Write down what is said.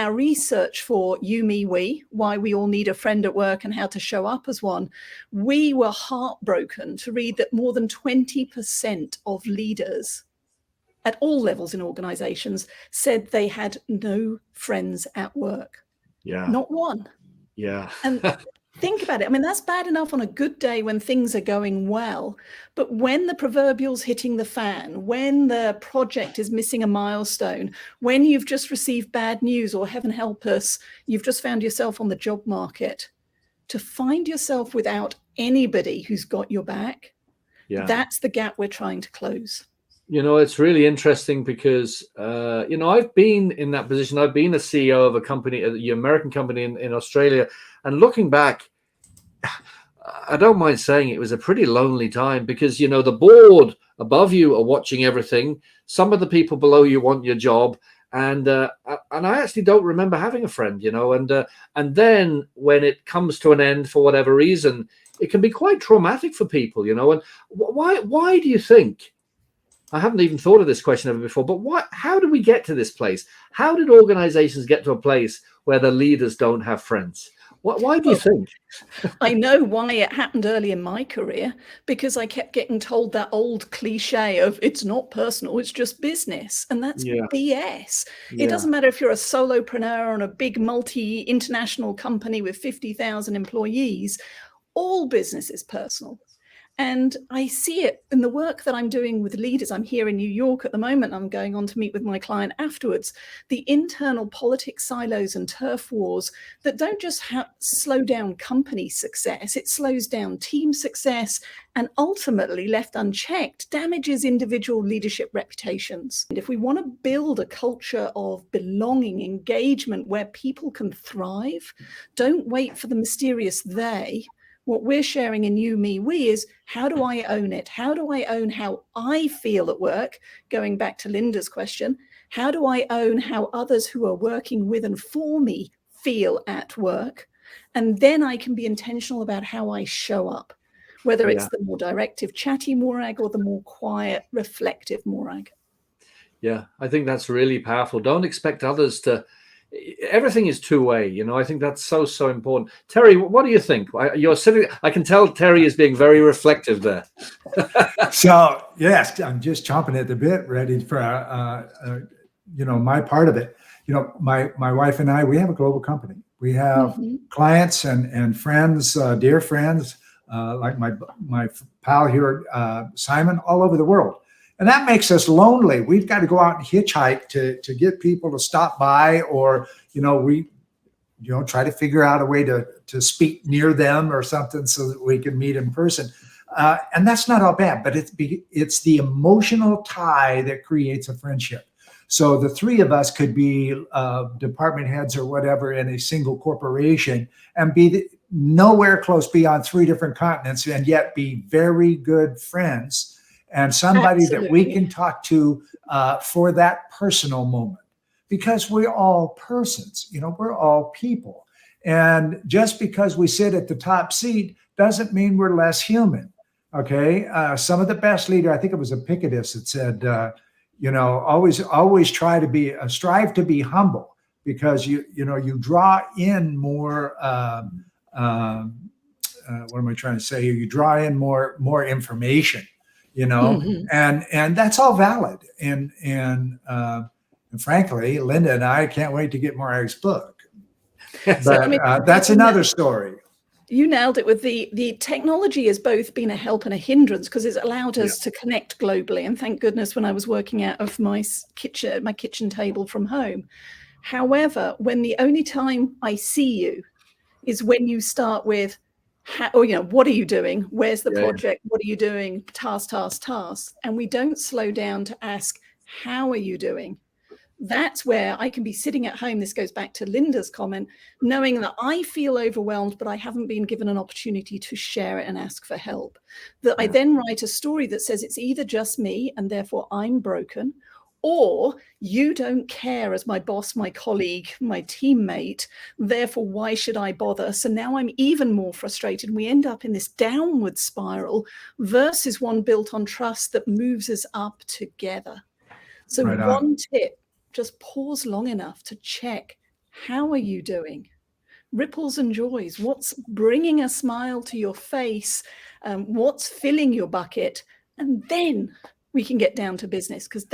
our research for you, me, we, why we all need a friend at work and how to show up as one, we were heartbroken to read that more than 20% of leaders at all levels in organizations said they had no friends at work. Yeah. Not one. Yeah. And think about it. I mean, that's bad enough on a good day when things are going well. But when the proverbial's hitting the fan, when the project is missing a milestone, when you've just received bad news, or heaven help us, you've just found yourself on the job market, to find yourself without anybody who's got your back, that's the gap we're trying to close. You know, it's really interesting because, you know, I've been in that position. I've been a CEO of a company, an American company in Australia. And looking back, I don't mind saying it was a pretty lonely time because, you know, the board above you are watching everything. Some of the people below you want your job. And I actually don't remember having a friend, you know, and then when it comes to an end for whatever reason, it can be quite traumatic for people, you know. And why do you think? I haven't even thought of this question ever before, but how do we get to this place? How did organizations get to a place where the leaders don't have friends? Why do you think? I know why it happened early in my career, because I kept getting told that old cliche of it's not personal, it's just business. And that's BS. It doesn't matter if you're a solopreneur on a big multi-international company with 50,000 employees, all business is personal. And I see it in the work that I'm doing with leaders. I'm here in New York at the moment. I'm going on to meet with my client afterwards. The internal politics silos and turf wars that don't just slow down company success, it slows down team success, and ultimately, left unchecked, damages individual leadership reputations. And if we want to build a culture of belonging, engagement, where people can thrive, don't wait for the mysterious they. What we're sharing in You, Me, We is, how do I own it? How do I own how I feel at work? Going back to Linda's question, how do I own how others who are working with and for me feel at work? And then I can be intentional about how I show up, whether it's the more directive, chatty Morag or the more quiet, reflective Morag. Yeah, I think that's really powerful. Don't expect others to... Everything is two-way, you know. I think that's so important. Terry, what do you think? You're sitting. I can tell Terry is being very reflective there. So yes, I'm just chomping at the bit, ready for you know, my part of it. You know, my wife and I, we have a global company. We have clients and friends, dear friends, like my pal here, Simon, all over the world. And that makes us lonely. We've got to go out and hitchhike to get people to stop by, or, you know, we, you know, try to figure out a way to speak near them or something so that we can meet in person. And that's not all bad, but it's the emotional tie that creates a friendship. So the three of us could be department heads or whatever in a single corporation and be nowhere close beyond 3 different continents, and yet be very good friends. And somebody that we can talk to for that personal moment, because we're all persons, you know, we're all people. And just because we sit at the top seat doesn't mean we're less human. Okay. Some of the best leaders, I think it was Epictetus that said, you know, always strive to be humble, because you know, you draw in more, what am I trying to say here? You draw in more information. You know, and that's all valid. And frankly, Linda and I can't wait to get Morag's book. But So, I mean, that's another story. You nailed it with the technology has both been a help and a hindrance, because it's allowed us to connect globally. And thank goodness when I was working out of my kitchen table from home. However, when the only time I see you is when you start with, or, you know, what are you doing? Where's the project? What are you doing? Task. And we don't slow down to ask, how are you doing? That's where I can be sitting at home. This goes back to Linda's comment, knowing that I feel overwhelmed, but I haven't been given an opportunity to share it and ask for help. That I then write a story that says it's either just me and therefore I'm broken, or you don't care as my boss, my colleague, my teammate, therefore why should I bother? So now I'm even more frustrated. We end up in this downward spiral versus one built on trust that moves us up together. So one tip, just pause long enough to check, How are you doing? Ripples and joys. What's bringing a smile to your face? What's filling your bucket? And then we can get down to business, because